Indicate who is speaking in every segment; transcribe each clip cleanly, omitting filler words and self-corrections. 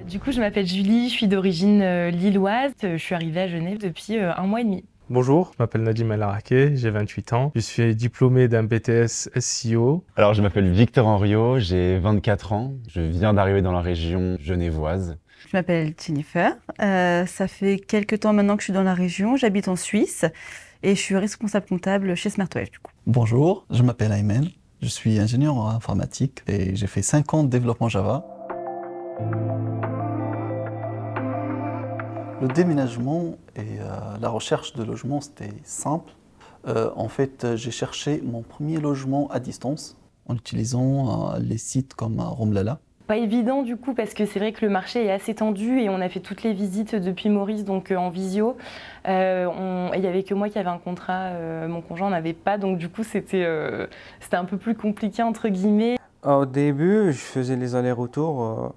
Speaker 1: Du coup, je m'appelle Julie, je suis d'origine lilloise. Je suis arrivée à Genève depuis 1 mois et demi.
Speaker 2: Bonjour, je m'appelle Nadim El Arake, j'ai 28 ans. Je suis diplômé d'un BTS SEO.
Speaker 3: Alors, je m'appelle Victor Henriot, j'ai 24 ans. Je viens d'arriver dans la région genevoise.
Speaker 4: Je m'appelle Jennifer. Ça fait quelques temps maintenant que je suis dans la région. J'habite en Suisse et je suis responsable comptable chez Smartwave du coup.
Speaker 5: Bonjour, je m'appelle Aymen. Je suis ingénieur en informatique et j'ai fait 5 ans de développement Java. Le déménagement et la recherche de logement, c'était simple. En fait, j'ai cherché mon premier logement à distance en utilisant les sites comme Romlala.
Speaker 1: Pas évident du coup parce que c'est vrai que le marché est assez tendu et on a fait toutes les visites depuis Maurice, donc en visio. Il n'y avait que moi qui avait un contrat, mon conjoint n'avait pas, donc du coup c'était un peu plus compliqué entre guillemets.
Speaker 6: Au début, je faisais les allers-retours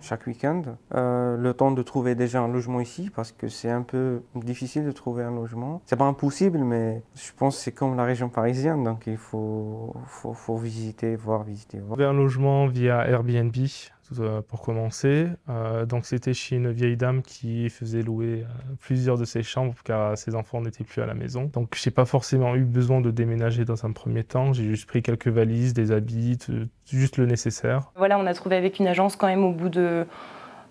Speaker 6: chaque week-end. Le temps de trouver déjà un logement ici, parce que c'est un peu difficile de trouver un logement. C'est pas impossible, mais je pense que c'est comme la région parisienne, donc il faut visiter, voir.
Speaker 2: J'avais un logement via Airbnb pour commencer. Donc c'était chez une vieille dame qui faisait louer plusieurs de ses chambres car ses enfants n'étaient plus à la maison. Donc j'ai pas forcément eu besoin de déménager dans un premier temps. J'ai juste pris quelques valises, des habits, juste le nécessaire.
Speaker 1: Voilà, on a trouvé avec une agence quand même au bout de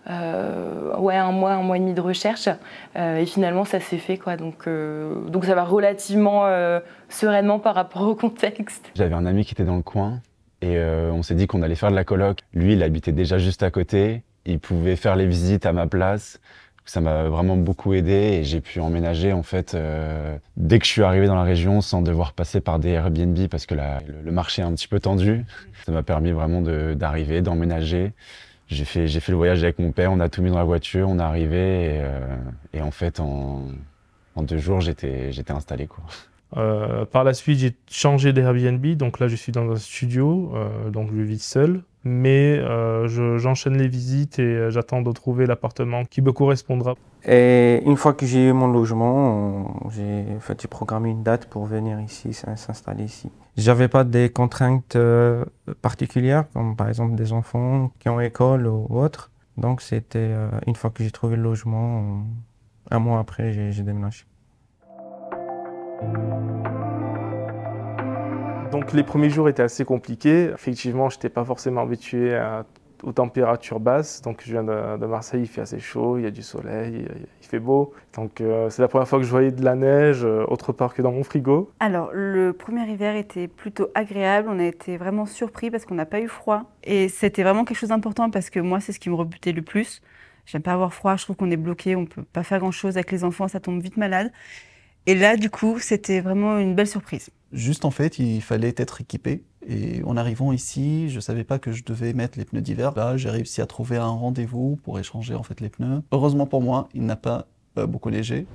Speaker 1: 1 mois et demi de recherche et finalement ça s'est fait quoi. Donc ça va relativement sereinement par rapport au contexte.
Speaker 3: J'avais un ami qui était dans le coin et on s'est dit qu'on allait faire de la coloc. Lui, il habitait déjà juste à côté. Il pouvait faire les visites à ma place. Ça m'a vraiment beaucoup aidé et j'ai pu emménager en fait dès que je suis arrivé dans la région sans devoir passer par des Airbnb parce que le marché est un petit peu tendu. Ça m'a permis vraiment d'arriver, d'emménager. J'ai fait le voyage avec mon père, on a tout mis dans la voiture, on est arrivé et en fait en 2 jours j'étais installé quoi.
Speaker 2: Par la suite, j'ai changé d'Airbnb, donc là je suis dans un studio, donc je vis seul. Mais j'enchaîne les visites et j'attends de trouver l'appartement qui me correspondra.
Speaker 6: Et une fois que j'ai eu mon logement, j'ai programmé une date pour venir ici, s'installer ici. J'avais pas des contraintes particulières, comme par exemple des enfants qui ont école ou autre. Donc c'était une fois que j'ai trouvé le logement, 1 mois après, j'ai déménagé.
Speaker 2: Donc les premiers jours étaient assez compliqués. Effectivement, je n'étais pas forcément habitué aux températures basses. Donc je viens de Marseille, il fait assez chaud, il y a du soleil, il fait beau. Donc c'est la première fois que je voyais de la neige autre part que dans mon frigo.
Speaker 4: Alors le premier hiver était plutôt agréable, on a été vraiment surpris parce qu'on n'a pas eu froid. Et c'était vraiment quelque chose d'important parce que moi c'est ce qui me rebutait le plus. J'aime pas avoir froid, je trouve qu'on est bloqué, on peut pas faire grand chose avec les enfants, ça tombe vite malade. Et là du coup c'était vraiment une belle surprise.
Speaker 5: Juste en fait, il fallait être équipé. Et en arrivant ici, je ne savais pas que je devais mettre les pneus d'hiver. Là, j'ai réussi à trouver un rendez-vous pour échanger en fait les pneus. Heureusement pour moi, il n'a pas beaucoup neigé.